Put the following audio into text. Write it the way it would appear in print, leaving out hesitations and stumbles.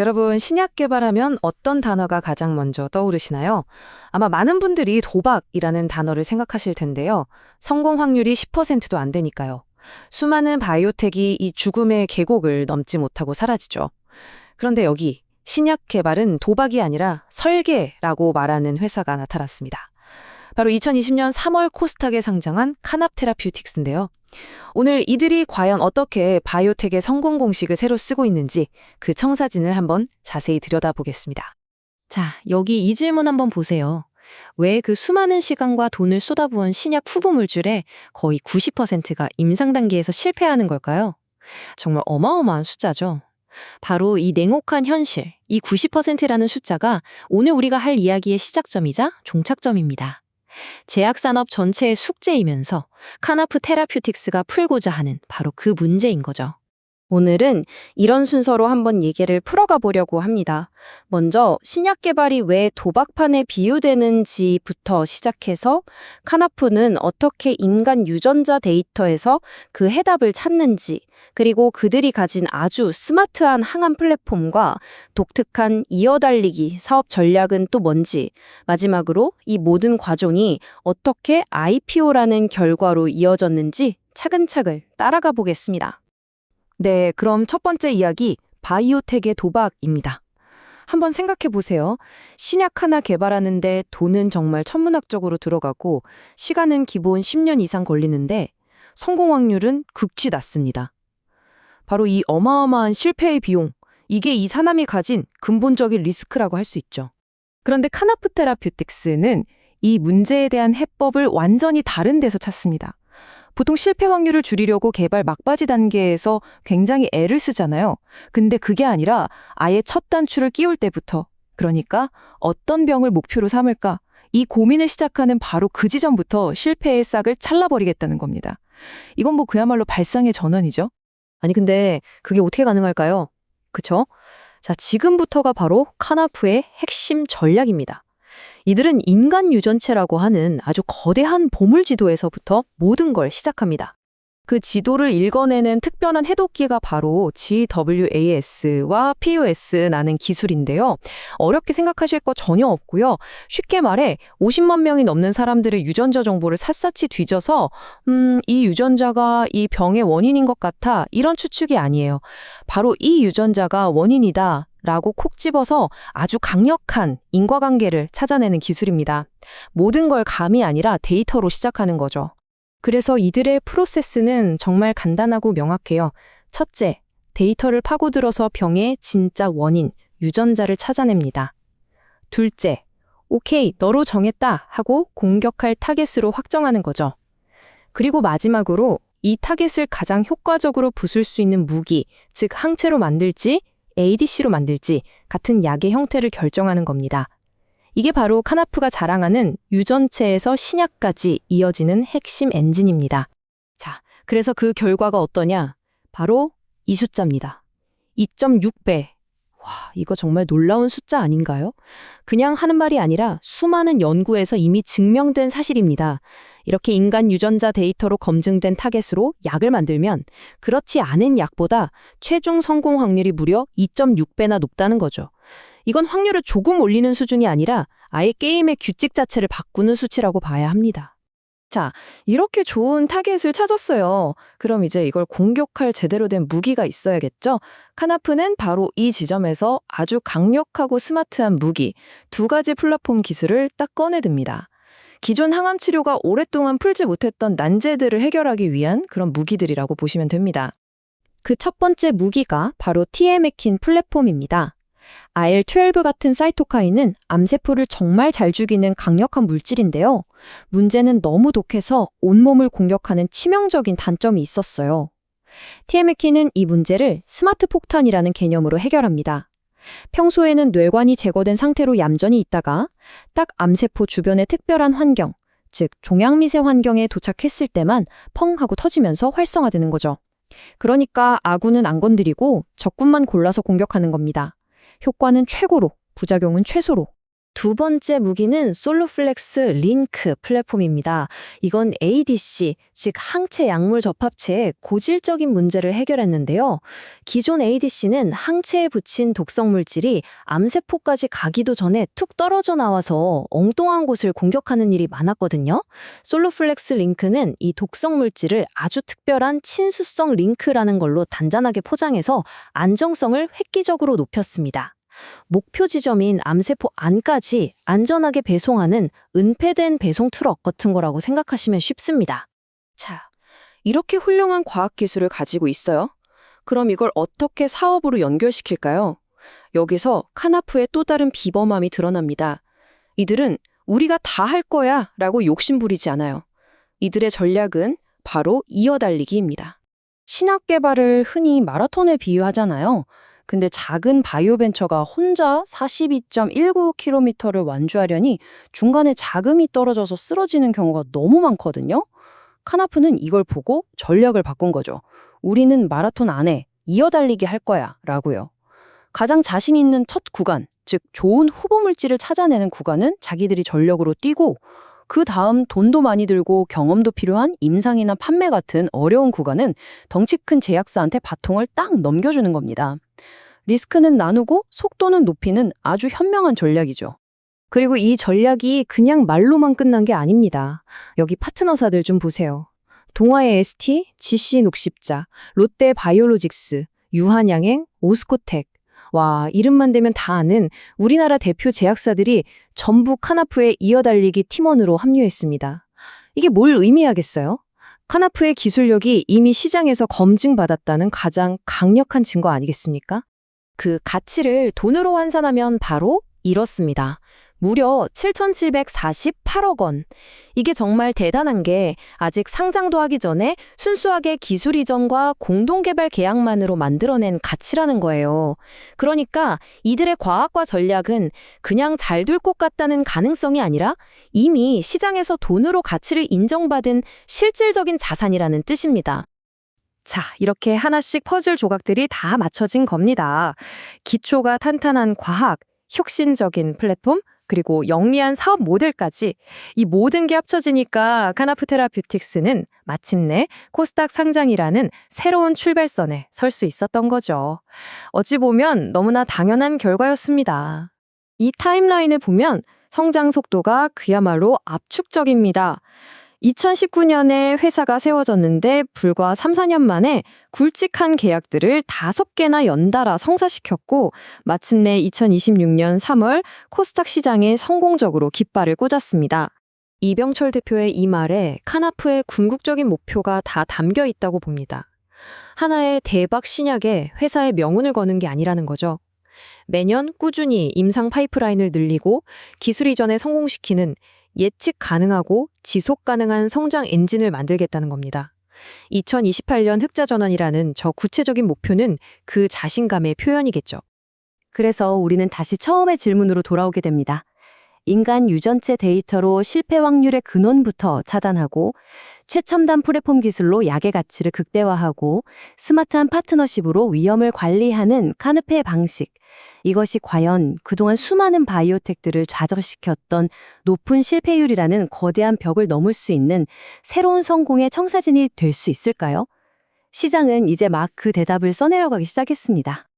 여러분, 신약 개발하면 어떤 단어가 가장 먼저 떠오르시나요? 아마 많은 분들이 도박이라는 단어를 생각하실 텐데요. 성공 확률이 10%도 안 되니까요. 수많은 바이오텍이 이 죽음의 계곡을 넘지 못하고 사라지죠. 그런데 여기 신약 개발은 도박이 아니라 설계라고 말하는 회사가 나타났습니다. 바로 2020년 3월 코스닥에 상장한 카납 테라퓨틱스인데요. 오늘 이들이 과연 어떻게 바이오텍의 성공 공식을 새로 쓰고 있는지 그 청사진을 한번 자세히 들여다보겠습니다. 자, 여기 이 질문 한번 보세요. 왜 그 수많은 시간과 돈을 쏟아부은 신약 후보 물질의 거의 90%가 임상 단계에서 실패하는 걸까요? 정말 어마어마한 숫자죠. 바로 이 냉혹한 현실, 이 90%라는 숫자가 오늘 우리가 할 이야기의 시작점이자 종착점입니다. 제약산업 전체의 숙제이면서 카나프 테라퓨틱스가 풀고자 하는 바로 그 문제인 거죠. 오늘은 이런 순서로 한번 얘기를 풀어가 보려고 합니다. 먼저 신약 개발이 왜 도박판에 비유되는지부터 시작해서 카나프는 어떻게 인간 유전자 데이터에서 그 해답을 찾는지, 그리고 그들이 가진 아주 스마트한 항암 플랫폼과 독특한 이어달리기 사업 전략은 또 뭔지, 마지막으로 이 모든 과정이 어떻게 IPO라는 결과로 이어졌는지 차근차근 따라가 보겠습니다. 네, 그럼 첫 번째 이야기, 바이오텍의 도박입니다. 한번 생각해 보세요. 신약 하나 개발하는데 돈은 정말 천문학적으로 들어가고 시간은 기본 10년 이상 걸리는데 성공 확률은 극치 낮습니다. 바로 이 어마어마한 실패의 비용, 이게 이 사람이 가진 근본적인 리스크라고 할 수 있죠. 그런데 카나프 테라퓨틱스는 이 문제에 대한 해법을 완전히 다른 데서 찾습니다. 보통 실패 확률을 줄이려고 개발 막바지 단계에서 굉장히 애를 쓰잖아요. 근데 그게 아니라 아예 첫 단추를 끼울 때부터, 그러니까 어떤 병을 목표로 삼을까? 이 고민을 시작하는 바로 그 지점부터 실패의 싹을 잘라버리겠다는 겁니다. 이건 뭐 그야말로 발상의 전환이죠. 아니 근데 그게 어떻게 가능할까요? 그쵸? 자, 지금부터가 바로 카나프의 핵심 전략입니다. 이들은 인간 유전체라고 하는 아주 거대한 보물 지도에서부터 모든 걸 시작합니다. 그 지도를 읽어내는 특별한 해독기가 바로 GWAS와 POS라는 기술인데요. 어렵게 생각하실 거 전혀 없고요. 쉽게 말해 50만 명이 넘는 사람들의 유전자 정보를 샅샅이 뒤져서 이 유전자가 이 병의 원인인 것 같아, 이런 추측이 아니에요. 바로 이 유전자가 원인이다 라고 콕 집어서 아주 강력한 인과관계를 찾아내는 기술입니다. 모든 걸 감이 아니라 데이터로 시작하는 거죠. 그래서 이들의 프로세스는 정말 간단하고 명확해요. 첫째, 데이터를 파고들어서 병의 진짜 원인, 유전자를 찾아냅니다. 둘째, 오케이, 너로 정했다 하고 공격할 타겟으로 확정하는 거죠. 그리고 마지막으로 이 타겟을 가장 효과적으로 부술 수 있는 무기, 즉 항체로 만들지 ADC로 만들지 같은 약의 형태를 결정하는 겁니다. 이게 바로 카나프가 자랑하는 유전체에서 신약까지 이어지는 핵심 엔진입니다. 자, 그래서 그 결과가 어떠냐? 바로 이 숫자입니다. 2.6배. 와, 이거 정말 놀라운 숫자 아닌가요? 그냥 하는 말이 아니라 수많은 연구에서 이미 증명된 사실입니다. 이렇게 인간 유전자 데이터로 검증된 타겟으로 약을 만들면 그렇지 않은 약보다 최종 성공 확률이 무려 2.6배나 높다는 거죠. 이건 확률을 조금 올리는 수준이 아니라 아예 게임의 규칙 자체를 바꾸는 수치라고 봐야 합니다. 자, 이렇게 좋은 타겟을 찾았어요. 그럼 이제 이걸 공격할 제대로 된 무기가 있어야겠죠? 카나프는 바로 이 지점에서 아주 강력하고 스마트한 무기, 두 가지 플랫폼 기술을 딱 꺼내듭니다. 기존 항암 치료가 오랫동안 풀지 못했던 난제들을 해결하기 위한 그런 무기들이라고 보시면 됩니다. 그 첫 번째 무기가 바로 TME킨 플랫폼입니다. IL-12 같은 사이토카인은 암세포를 정말 잘 죽이는 강력한 물질인데요. 문제는 너무 독해서 온몸을 공격하는 치명적인 단점이 있었어요. TME킨은 이 문제를 스마트 폭탄이라는 개념으로 해결합니다. 평소에는 뇌관이 제거된 상태로 얌전히 있다가 딱 암세포 주변의 특별한 환경, 즉 종양미세 환경에 도착했을 때만 펑 하고 터지면서 활성화되는 거죠. 그러니까 아군은 안 건드리고 적군만 골라서 공격하는 겁니다. 효과는 최고로, 부작용은 최소로. 두 번째 무기는 솔루플렉스 링크 플랫폼입니다. 이건 ADC, 즉 항체 약물 접합체의 고질적인 문제를 해결했는데요. 기존 ADC는 항체에 붙인 독성 물질이 암세포까지 가기도 전에 툭 떨어져 나와서 엉뚱한 곳을 공격하는 일이 많았거든요. 솔루플렉스 링크는 이 독성 물질을 아주 특별한 친수성 링크라는 걸로 단단하게 포장해서 안정성을 획기적으로 높였습니다. 목표 지점인 암세포 안까지 안전하게 배송하는 은폐된 배송 트럭 같은 거라고 생각하시면 쉽습니다. 자, 이렇게 훌륭한 과학 기술을 가지고 있어요. 그럼 이걸 어떻게 사업으로 연결시킬까요? 여기서 카나프의 또 다른 비범함이 드러납니다. 이들은 우리가 다 할 거야 라고 욕심부리지 않아요. 이들의 전략은 바로 이어달리기입니다. 신약 개발을 흔히 마라톤에 비유하잖아요. 근데 작은 바이오 벤처가 혼자 42.19km를 완주하려니 중간에 자금이 떨어져서 쓰러지는 경우가 너무 많거든요. 카나프는 이걸 보고 전략을 바꾼 거죠. 우리는 마라톤 안에 이어달리기 할 거야 라고요. 가장 자신 있는 첫 구간, 즉 좋은 후보 물질을 찾아내는 구간은 자기들이 전력으로 뛰고 그 다음 돈도 많이 들고 경험도 필요한 임상이나 판매 같은 어려운 구간은 덩치 큰 제약사한테 바통을 딱 넘겨주는 겁니다. 리스크는 나누고 속도는 높이는 아주 현명한 전략이죠. 그리고 이 전략이 그냥 말로만 끝난 게 아닙니다. 여기 파트너사들 좀 보세요. 동아의 ST, GC 녹십자, 롯데 바이오로직스, 유한양행, 오스코텍. 와, 이름만 대면 다 아는 우리나라 대표 제약사들이 전부 카나프의 이어달리기 팀원으로 합류했습니다. 이게 뭘 의미하겠어요? 카나프의 기술력이 이미 시장에서 검증받았다는 가장 강력한 증거 아니겠습니까? 그 가치를 돈으로 환산하면 바로 이렇습니다. 무려 7,748억 원. 이게 정말 대단한 게 아직 상장도 하기 전에 순수하게 기술 이전과 공동개발 계약만으로 만들어낸 가치라는 거예요. 그러니까 이들의 과학과 전략은 그냥 잘 될 것 같다는 가능성이 아니라 이미 시장에서 돈으로 가치를 인정받은 실질적인 자산이라는 뜻입니다. 자, 이렇게 하나씩 퍼즐 조각들이 다 맞춰진 겁니다. 기초가 탄탄한 과학, 혁신적인 플랫폼, 그리고 영리한 사업 모델까지 이 모든 게 합쳐지니까 카나프 테라퓨틱스는 마침내 코스닥 상장이라는 새로운 출발선에 설 수 있었던 거죠. 어찌 보면 너무나 당연한 결과였습니다. 이 타임라인을 보면 성장 속도가 그야말로 압축적입니다. 2019년에 회사가 세워졌는데 불과 3, 4년 만에 굵직한 계약들을 5개나 연달아 성사시켰고 마침내 2026년 3월 코스닥 시장에 성공적으로 깃발을 꽂았습니다. 이병철 대표의 이 말에 카나프의 궁극적인 목표가 다 담겨 있다고 봅니다. 하나의 대박 신약에 회사의 명운을 거는 게 아니라는 거죠. 매년 꾸준히 임상 파이프라인을 늘리고 기술 이전에 성공시키는 예측 가능하고 지속 가능한 성장 엔진을 만들겠다는 겁니다. 2028년 흑자 전환이라는 저 구체적인 목표는 그 자신감의 표현이겠죠. 그래서 우리는 다시 처음의 질문으로 돌아오게 됩니다. 인간 유전체 데이터로 실패 확률의 근원부터 차단하고 최첨단 플랫폼 기술로 약의 가치를 극대화하고 스마트한 파트너십으로 위험을 관리하는 카나프의 방식. 이것이 과연 그동안 수많은 바이오텍들을 좌절시켰던 높은 실패율이라는 거대한 벽을 넘을 수 있는 새로운 성공의 청사진이 될 수 있을까요? 시장은 이제 막 그 대답을 써내려가기 시작했습니다.